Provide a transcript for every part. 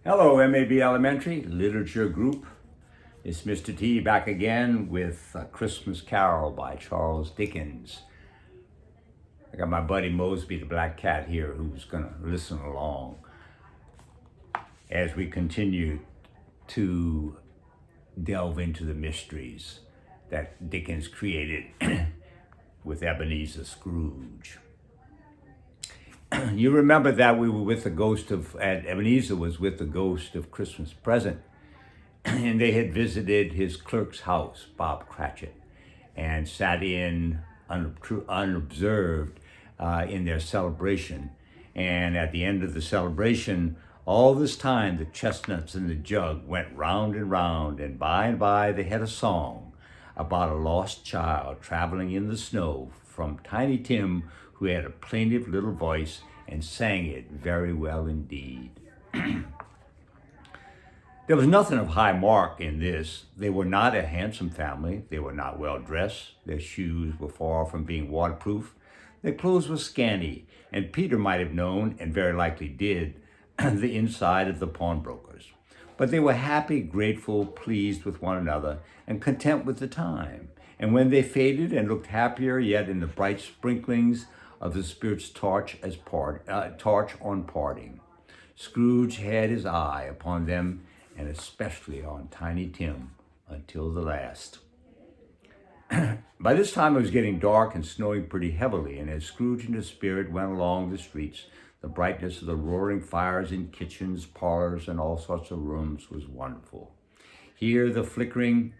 Hello, MAB Elementary Literature Group. It's Mr. T back again with A Christmas Carol by Charles Dickens. I got my buddy Mosby the Black Cat here who's going to listen along as we continue to delve into the mysteries that Dickens created with Ebenezer Scrooge. You remember that we were with the ghost of, Ebenezer was with the ghost of Christmas Present, and they had visited his clerk's house, Bob Cratchit, and sat in unobserved in their celebration. And at the end of the celebration, all this time, the chestnuts in the jug went round and by they had a song about a lost child traveling in the snow from Tiny Tim, who had a plaintive little voice and sang it very well indeed. There was nothing of high mark in this. They were not a handsome family. They were not well dressed. Their shoes were far from being waterproof. Their clothes were scanty, and Peter might have known, and very likely did, the inside of the pawnbrokers. But they were happy, grateful, pleased with one another, and content with the time. And when they faded and looked happier yet in the bright sprinklings of the Spirit's torch on parting, Scrooge had his eye upon them, and especially on Tiny Tim, until the last. By this time it was getting dark and snowing pretty heavily, and as Scrooge and his spirit went along the streets, the brightness of the roaring fires in kitchens, parlors, and all sorts of rooms was wonderful. Here the flickering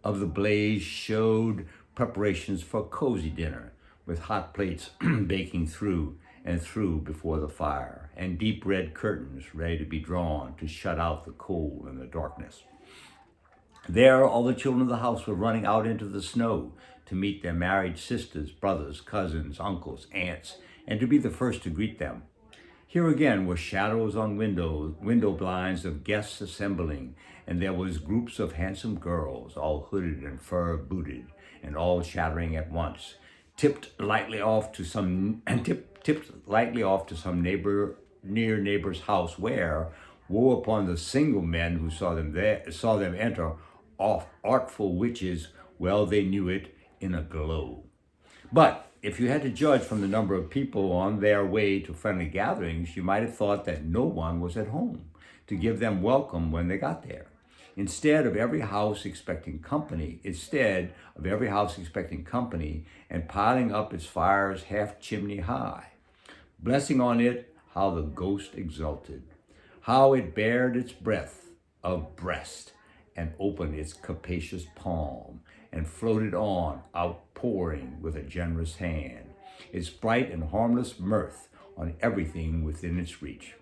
of the blaze showed preparations for a cozy dinner, with hot plates baking through and through before the fire, and deep red curtains ready to be drawn to shut out the cold and the darkness. There, all the children of the house were running out into the snow to meet their married sisters, brothers, cousins, uncles, aunts, and to be the first to greet them. Here again were shadows on window blinds of guests assembling, and there was groups of handsome girls, all hooded and fur-booted, and all chattering at once, tipped lightly off to some near neighbor's house, where, woe upon the single men who saw them enter, artful witches, well they knew it, in a glow. But if you had to judge from the number of people on their way to friendly gatherings, you might have thought that no one was at home to give them welcome when they got there. Instead of every house expecting company and piling up its fires half chimney high, blessing on it how the ghost exulted, how it bared its breadth of breast and opened its capacious palm and floated on, outpouring with a generous hand, its bright and harmless mirth on everything within its reach.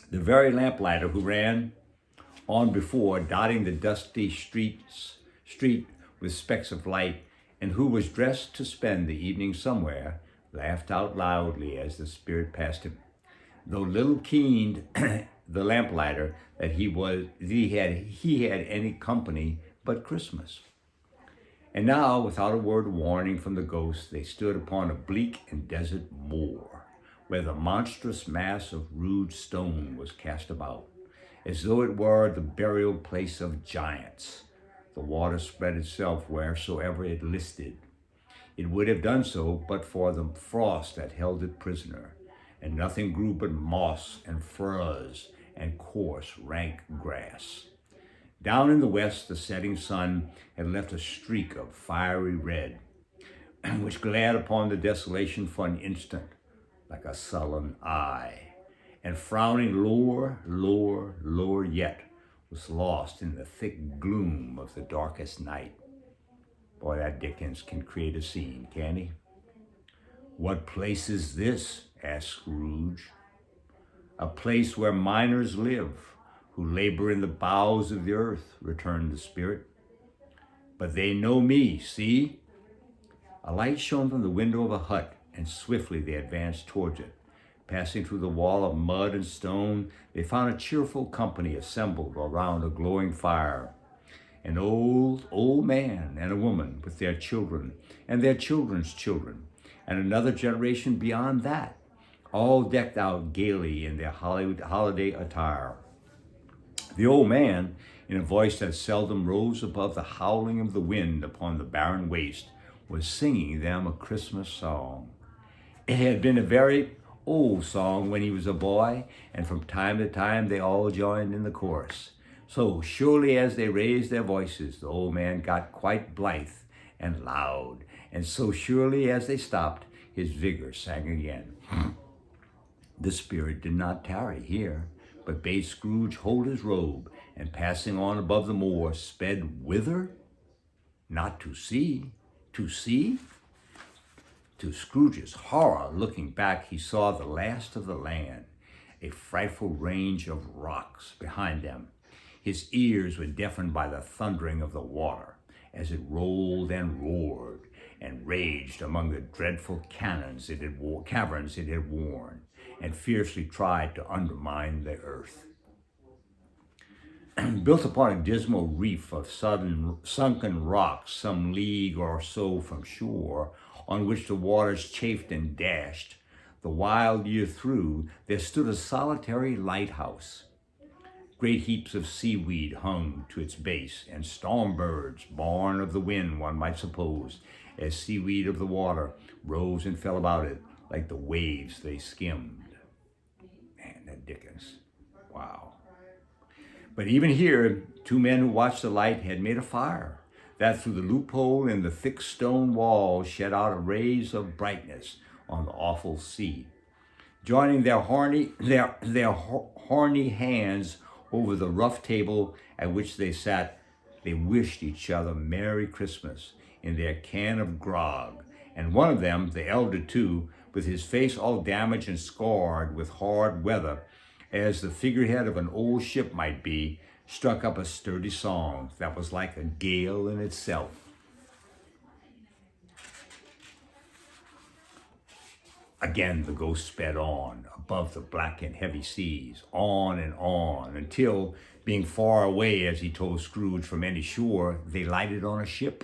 The very lamplighter who ran on before, dotting the dusty street with specks of light, and who was dressed to spend the evening somewhere, laughed out loudly as the spirit passed him, though little keened the lamplighter that he had any company but Christmas. And now, without a word of warning from the ghost, they stood upon a bleak and desert moor, where the monstrous mass of rude stone was cast about, as though it were the burial place of giants. The water spread itself wheresoever it listed. It would have done so but for the frost that held it prisoner, and nothing grew but moss and furze and coarse, rank grass. Down in the west, the setting sun had left a streak of fiery red, which glared upon the desolation for an instant like a sullen eye, and frowning lower yet, was lost in the thick gloom of the darkest night. Boy, that Dickens can create a scene, can't he? "What place is this?" asked Scrooge. "A place where miners live, who labor in the bowels of the earth," returned the spirit. "But they know me, see?" A light shone from the window of a hut, and swiftly they advanced towards it. Passing through the wall of mud and stone, they found a cheerful company assembled around a glowing fire. An old man and a woman with their children and their children's children, and another generation beyond that, all decked out gaily in their holiday attire. The old man, in a voice that seldom rose above the howling of the wind upon the barren waste, was singing them a Christmas song. It had been a very old song when he was a boy, and from time to time they all joined in the chorus. So surely as they raised their voices, the old man got quite blithe and loud, and so surely as they stopped, his vigor sang again. The spirit did not tarry here, but bade Scrooge hold his robe, and passing on above the moor, sped whither? Not to see. To see? To Scrooge's horror, looking back, he saw the last of the land, a frightful range of rocks behind them. His ears were deafened by the thundering of the water as it rolled and roared and raged among the dreadful caverns it had worn, and fiercely tried to undermine the earth. Built upon a dismal reef of sunken rocks some league or so from shore, on which the waters chafed and dashed, the wild year through, there stood a solitary lighthouse. Great heaps of seaweed hung to its base, and storm birds, born of the wind, one might suppose, as seaweed of the water, rose and fell about it like the waves they skimmed. Man, that Dickens. Wow. But even here, two men who watched the light had made a fire that through the loophole in the thick stone wall shed out rays of brightness on the awful sea. Joining their horny hands over the rough table at which they sat, they wished each other Merry Christmas in their can of grog, and one of them, the elder two, with his face all damaged and scarred with hard weather, as the figurehead of an old ship might be, struck up a sturdy song that was like a gale in itself. Again the ghost sped on, above the black and heavy seas, on, until, being far away, as he told Scrooge, from any shore, they lighted on a ship.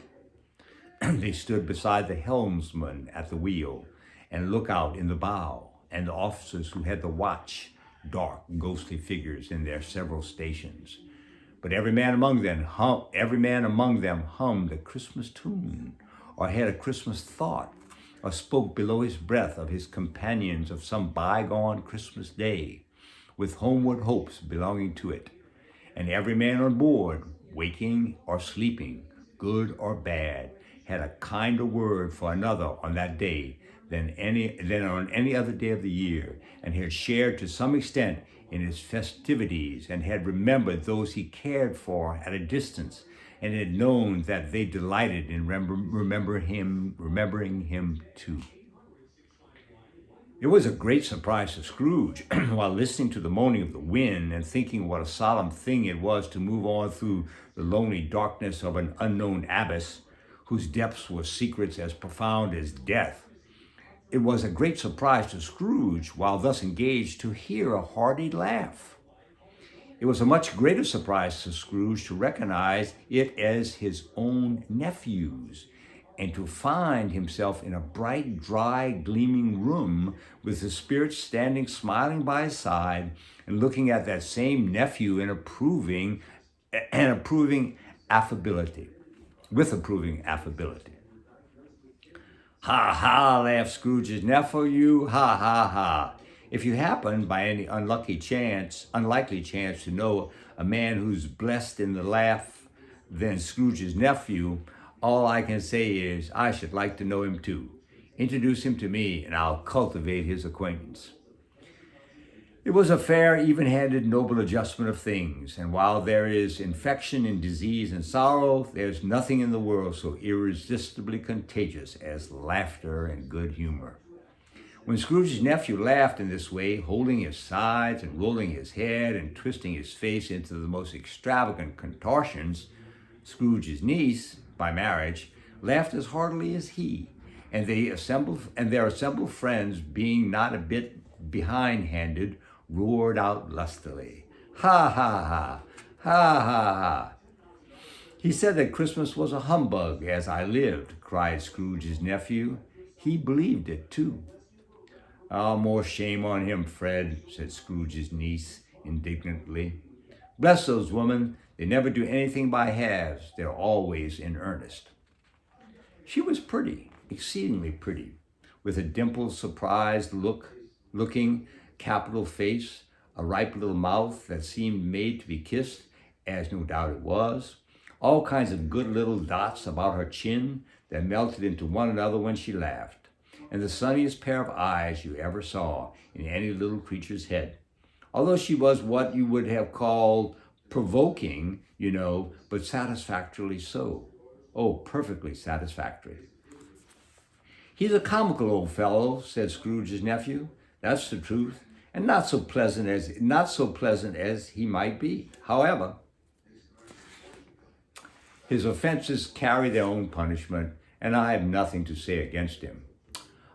They stood beside the helmsman at the wheel, and looked out in the bow, and the officers who had the watch, dark, ghostly figures in their several stations. But every man among them hummed a Christmas tune, or had a Christmas thought, or spoke below his breath of his companions of some bygone Christmas day, with homeward hopes belonging to it. And every man on board, waking or sleeping, good or bad, had a kinder word for another on that day than on any other day of the year, and had shared to some extent in his festivities, and had remembered those he cared for at a distance, and had known that they delighted in remembering him too. It was a great surprise to Scrooge, while listening to the moaning of the wind and thinking what a solemn thing it was to move on through the lonely darkness of an unknown abyss, whose depths were secrets as profound as death. It was a great surprise to Scrooge, while thus engaged, to hear a hearty laugh. It was a much greater surprise to Scrooge to recognize it as his own nephew's, and to find himself in a bright, dry, gleaming room with the spirit standing smiling by his side and looking at that same nephew in approving affability. Ha ha, laughed Scrooge's nephew, ha ha ha. If you happen by any unlikely chance to know a man who's blessed in the laugh than Scrooge's nephew, all I can say is I should like to know him too. Introduce him to me and I'll cultivate his acquaintance. It was a fair, even-handed, noble adjustment of things, and while there is infection and disease and sorrow, there's nothing in the world so irresistibly contagious as laughter and good humor. When Scrooge's nephew laughed in this way, holding his sides and rolling his head and twisting his face into the most extravagant contortions, Scrooge's niece, by marriage, laughed as heartily as he, and their assembled friends, being not a bit behindhanded, roared out lustily. Ha ha ha, ha ha ha. He said that Christmas was a humbug, as I lived, cried Scrooge's nephew. He believed it too. Ah, more shame on him, Fred, said Scrooge's niece indignantly. Bless those women. They never do anything by halves. They're always in earnest. She was pretty, exceedingly pretty, with a dimpled, surprised looking capital face, a ripe little mouth that seemed made to be kissed, as no doubt it was, all kinds of good little dots about her chin that melted into one another when she laughed, and the sunniest pair of eyes you ever saw in any little creature's head. Although she was what you would have called provoking, but satisfactorily so. Oh, perfectly satisfactory. He's a comical old fellow, said Scrooge's nephew. That's the truth, and not so pleasant as he might be. However, his offenses carry their own punishment, and I have nothing to say against him.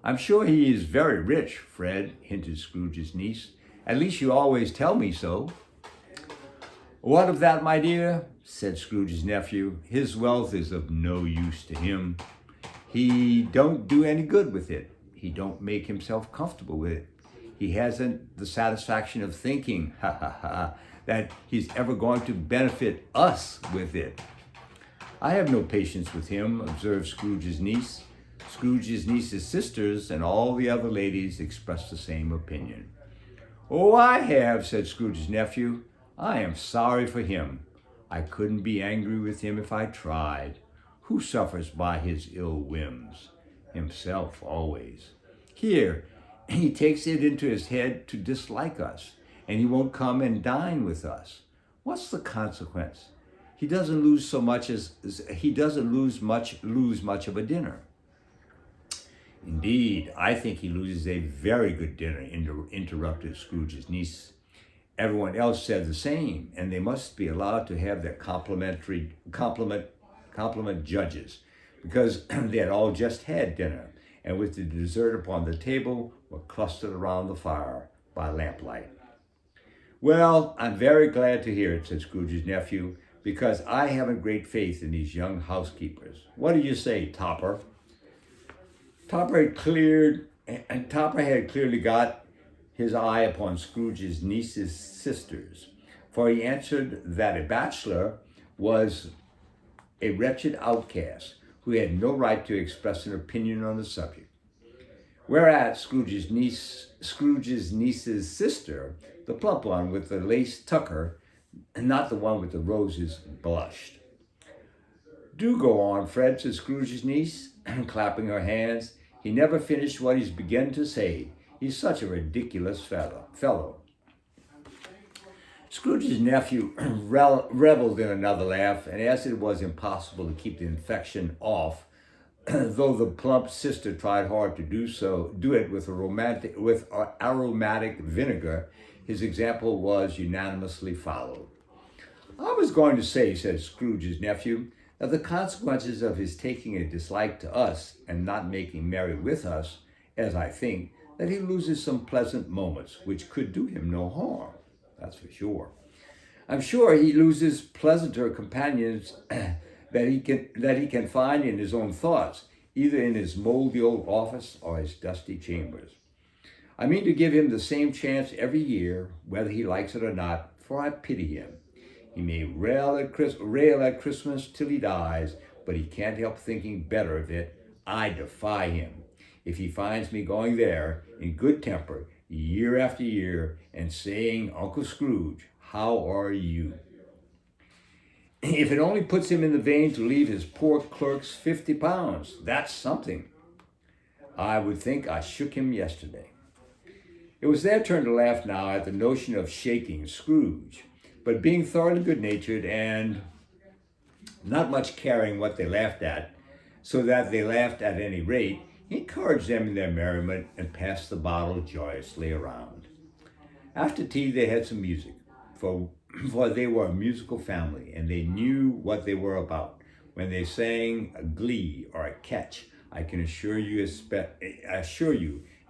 I'm sure he is very rich, Fred, hinted Scrooge's niece. At least you always tell me so. What of that, my dear? Said Scrooge's nephew. His wealth is of no use to him. He don't do any good with it. He don't make himself comfortable with it. He hasn't the satisfaction of thinking, that he's ever going to benefit us with it. I have no patience with him, observed Scrooge's niece. Scrooge's niece's sisters and all the other ladies expressed the same opinion. Oh, I have, said Scrooge's nephew. I am sorry for him. I couldn't be angry with him if I tried. Who suffers by his ill whims? Himself always. Here, he takes it into his head to dislike us, and he won't come and dine with us. What's the consequence? He doesn't lose much of a dinner. Indeed, I think he loses a very good dinner, interrupted Scrooge's niece. Everyone else said the same, and they must be allowed to have their compliment judges, because they had all just had dinner, and with the dessert upon the table, were clustered around the fire by lamplight. Well, I'm very glad to hear it, said Scrooge's nephew, because I haven't great faith in these young housekeepers. What do you say, Topper? Topper had clearly got his eye upon Scrooge's niece's sisters, for he answered that a bachelor was a wretched outcast who had no right to express an opinion on the subject. Whereat Scrooge's niece's sister, the plump one with the lace tucker, and not the one with the roses, blushed. Do go on, Fred, said Scrooge's niece, clapping her hands. He never finished what he's begun to say. He's such a ridiculous fellow. Scrooge's nephew reveled in another laugh, and as it was impossible to keep the infection off, though the plump sister tried hard to do it with aromatic vinegar, his example was unanimously followed. I was going to say, said Scrooge's nephew, that the consequences of his taking a dislike to us and not making merry with us, as I think, that he loses some pleasant moments which could do him no harm. That's for sure. I'm sure he loses pleasanter companions that he can find in his own thoughts, either in his moldy old office or his dusty chambers. I mean to give him the same chance every year, whether he likes it or not, for I pity him. He may rail at Christmas till he dies, but he can't help thinking better of it. I defy him. If he finds me going there in good temper year after year and saying, Uncle Scrooge, how are you? If it only puts him in the vein to leave his poor clerks £50, that's something. I would think I shook him yesterday. It was their turn to laugh now at the notion of shaking Scrooge, but being thoroughly good-natured and not much caring what they laughed at, so that they laughed at any rate, he encouraged them in their merriment and passed the bottle joyously around. After tea, they had some music, for they were a musical family, and they knew what they were about. When they sang a glee or a catch, I can assure you,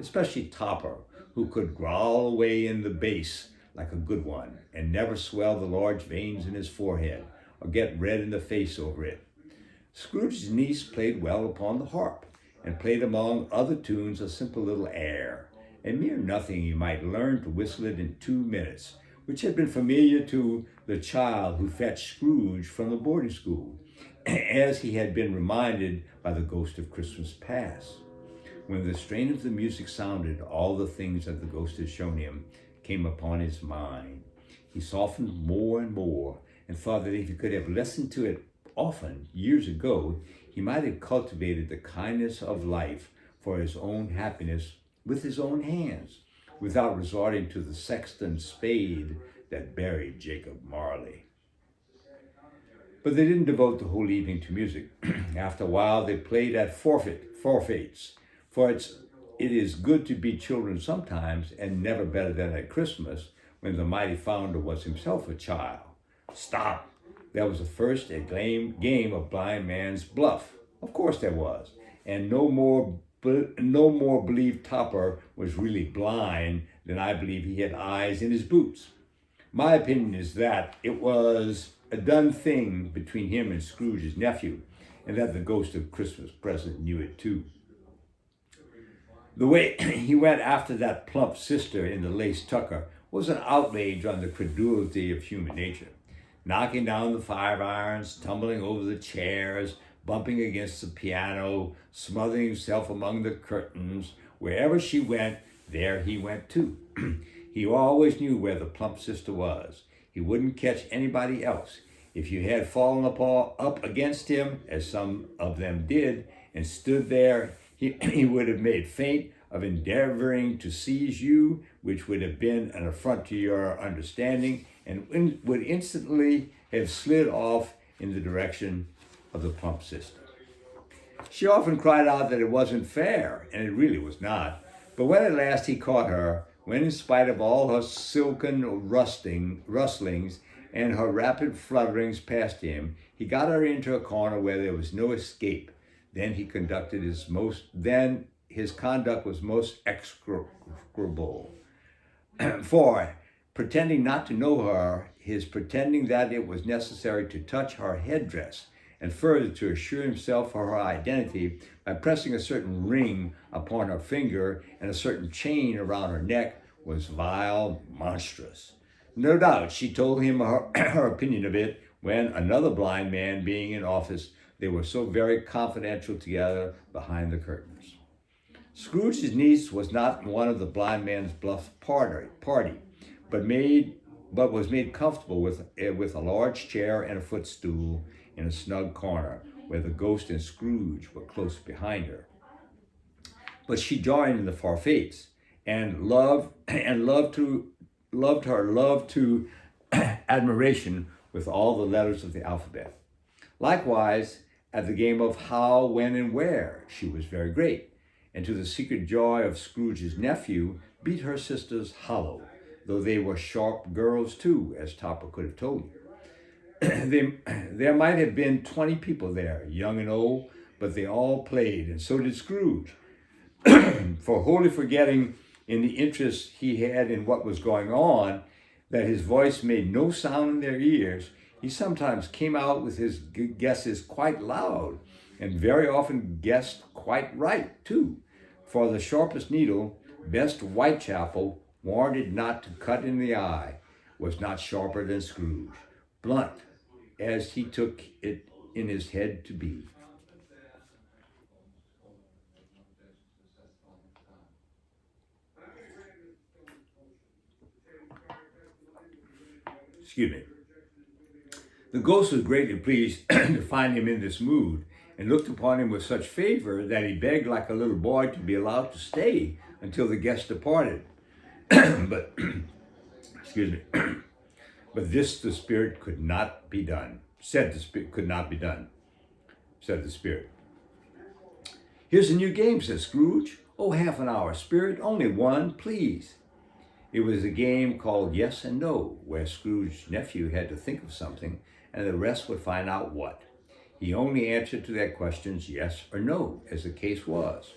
especially Topper, who could growl away in the bass like a good one, and never swell the large veins in his forehead, or get red in the face over it. Scrooge's niece played well upon the harp, and played among other tunes a simple little air, A mere nothing, you might learn to whistle it in 2 minutes, which had been familiar to the child who fetched Scrooge from the boarding school, as he had been reminded by the ghost of Christmas past. When the strain of the music sounded, all the things that the ghost had shown him came upon his mind. He softened more and more, and thought that if he could have listened to it often, years ago, he might have cultivated the kindness of life for his own happiness with his own hands, without resorting to the sexton's spade that buried Jacob Marley. But they didn't devote the whole evening to music. After a while, they played at forfeits, for it is good to be children sometimes, and never better than at Christmas, when the mighty founder was himself a child. Stop! There was the first game of blind man's bluff. Of course there was. And no more believed Topper was really blind than I believe he had eyes in his boots. My opinion is that it was a done thing between him and Scrooge's nephew, and that the ghost of Christmas present knew it too. The way he went after that plump sister in the lace tucker was an outrage on the credulity of human nature. Knocking down the 5-irons, tumbling over the chairs, bumping against the piano, smothering himself among the curtains. Wherever she went, there he went too. He always knew where the plump sister was. He wouldn't catch anybody else. If you had fallen up against him, as some of them did, and stood there, he would have made feint of endeavoring to seize you, which would have been an affront to your understanding, and would instantly have slid off in the direction of the plump sister. She often cried out that it wasn't fair, and it really was not. But when at last he caught her, when in spite of all her silken rustlings and her rapid flutterings past him, he got her into a corner where there was no escape. Then his conduct was most execrable. For, pretending not to know her, his pretending that it was necessary to touch her headdress, and further to assure himself of her identity by pressing a certain ring upon her finger and a certain chain around her neck, was vile, monstrous. No doubt she told him her opinion of it when, another blind man being in office, they were so very confidential together behind the curtains. Scrooge's niece was not one of the blind man's bluff party, but was made comfortable with a large chair and a footstool in a snug corner where the ghost and Scrooge were close behind her. But she joined in the forfeits and loved to admiration with all the letters of the alphabet. Likewise, at the game of how, when, and where, she was very great, and to the secret joy of Scrooge's nephew, beat her sisters hollow, though they were sharp girls too, as Topper could have told you. There might have been 20 people there, young and old, but they all played, and so did Scrooge. For wholly forgetting in the interest he had in what was going on, that his voice made no sound in their ears, he sometimes came out with his guesses quite loud, and very often guessed quite right, too. For the sharpest needle, best Whitechapel, warranted not to cut in the eye, was not sharper than Scrooge, blunt as he took it in his head to be. Excuse me. The ghost was greatly pleased to find him in this mood, and looked upon him with such favor that he begged like a little boy to be allowed to stay until the guest departed. But, excuse me, but this the spirit could not be done. Said the spirit could not be done, said the spirit. Here's a new game, said Scrooge. Oh, half an hour, spirit, only one, please. It was a game called Yes and No, where Scrooge's nephew had to think of something, and the rest would find out what. He only answered to their questions yes or no, as the case was.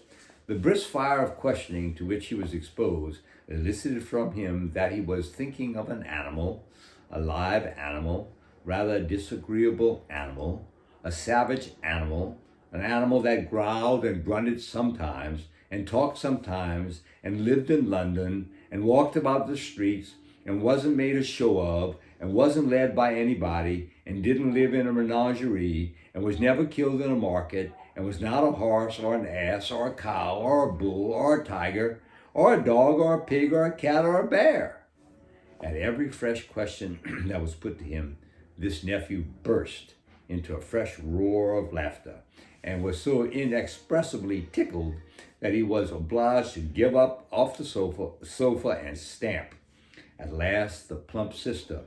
The brisk fire of questioning to which he was exposed elicited from him that he was thinking of an animal, a live animal, rather a disagreeable animal, a savage animal, an animal that growled and grunted sometimes, and talked sometimes and lived in London and walked about the streets and wasn't made a show of and wasn't led by anybody and didn't live in a menagerie and was never killed in a market and was not a horse or an ass or a cow or a bull or a tiger or a dog or a pig or a cat or a bear. At every fresh question that was put to him, this nephew burst into a fresh roar of laughter and was so inexpressibly tickled that he was obliged to give up off the sofa and stamp. At last, the plump sister,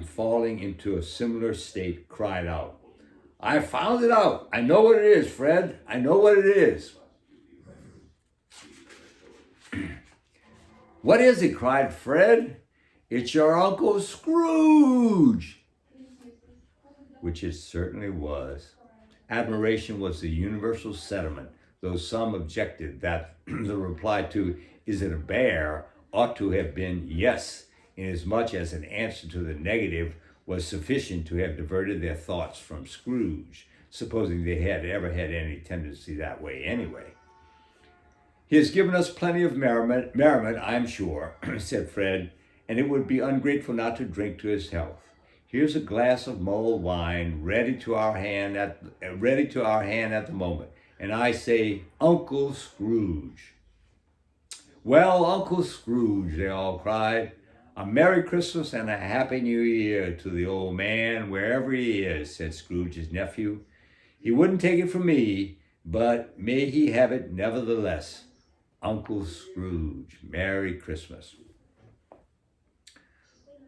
falling into a similar state, cried out, "I found it out. I know what it is, Fred. I know what it is." "What is it?" cried Fred. "It's your Uncle Scrooge." Which it certainly was. Admiration was the universal sentiment, though some objected that the reply to, "Is it a bear?" ought to have been yes, inasmuch as an answer to the negative was sufficient to have diverted their thoughts from Scrooge, supposing they had ever had any tendency that way anyway. "He has given us plenty of merriment, I'm sure," said Fred, "and it would be ungrateful not to drink to his health. Here's a glass of mulled wine ready to our hand at the moment, and I say, Uncle Scrooge." "Well, Uncle Scrooge," they all cried, "a Merry Christmas and a Happy New Year to the old man, wherever he is," said Scrooge's nephew. "He wouldn't take it from me, but may he have it nevertheless. Uncle Scrooge, Merry Christmas."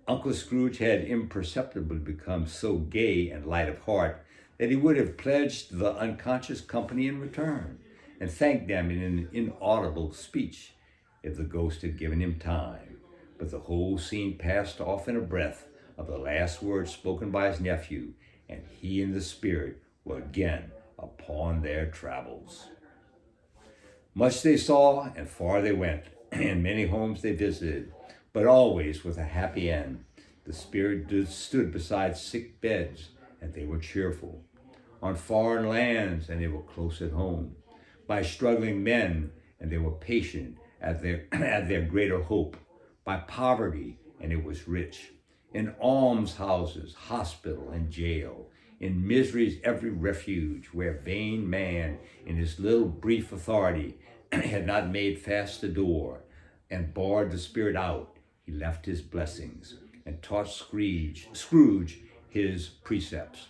Uncle Scrooge had imperceptibly become so gay and light of heart that he would have pledged the unconscious company in return, and thanked them in an inaudible speech, if the ghost had given him time. But the whole scene passed off in a breath of the last words spoken by his nephew, and he and the spirit were again upon their travels. Much they saw, and far they went, and many homes they visited, but always with a happy end. The spirit stood beside sick beds, and they were cheerful. On foreign lands, and they were close at home. By struggling men, and they were patient at their greater hope. By poverty, and it was rich. In almshouses, hospital, and jail. In misery's every refuge, where vain man, in his little brief authority, had not made fast the door, and barred the spirit out, he left his blessings, and taught Scrooge his precepts.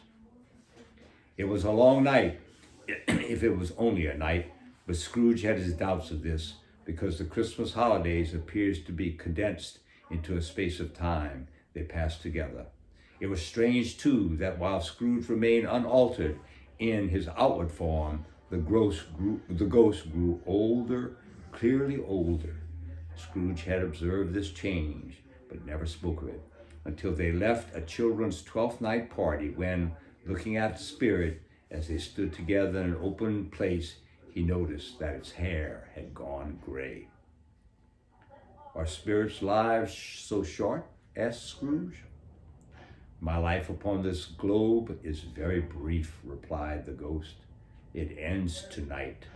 It was a long night, if it was only a night, but Scrooge had his doubts of this, because the Christmas holidays appears to be condensed into a space of time they passed together. It was strange, too, that while Scrooge remained unaltered in his outward form, the ghost grew older, clearly older. Scrooge had observed this change, but never spoke of it, until they left a children's 12th night party, when, looking at the spirit as they stood together in an open place, he noticed that its hair had gone gray. "Are spirits' lives so short?" asked Scrooge. "My life upon this globe is very brief," replied the ghost. "It ends tonight."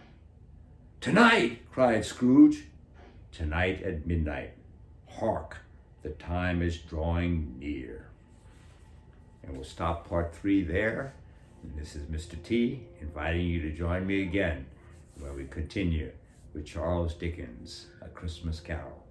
"Tonight!" cried Scrooge. "Tonight at midnight. Hark, the time is drawing near." And we'll stop part 3 there. And this is Mr. T, inviting you to join me again, where we continue with Charles Dickens' A Christmas Carol.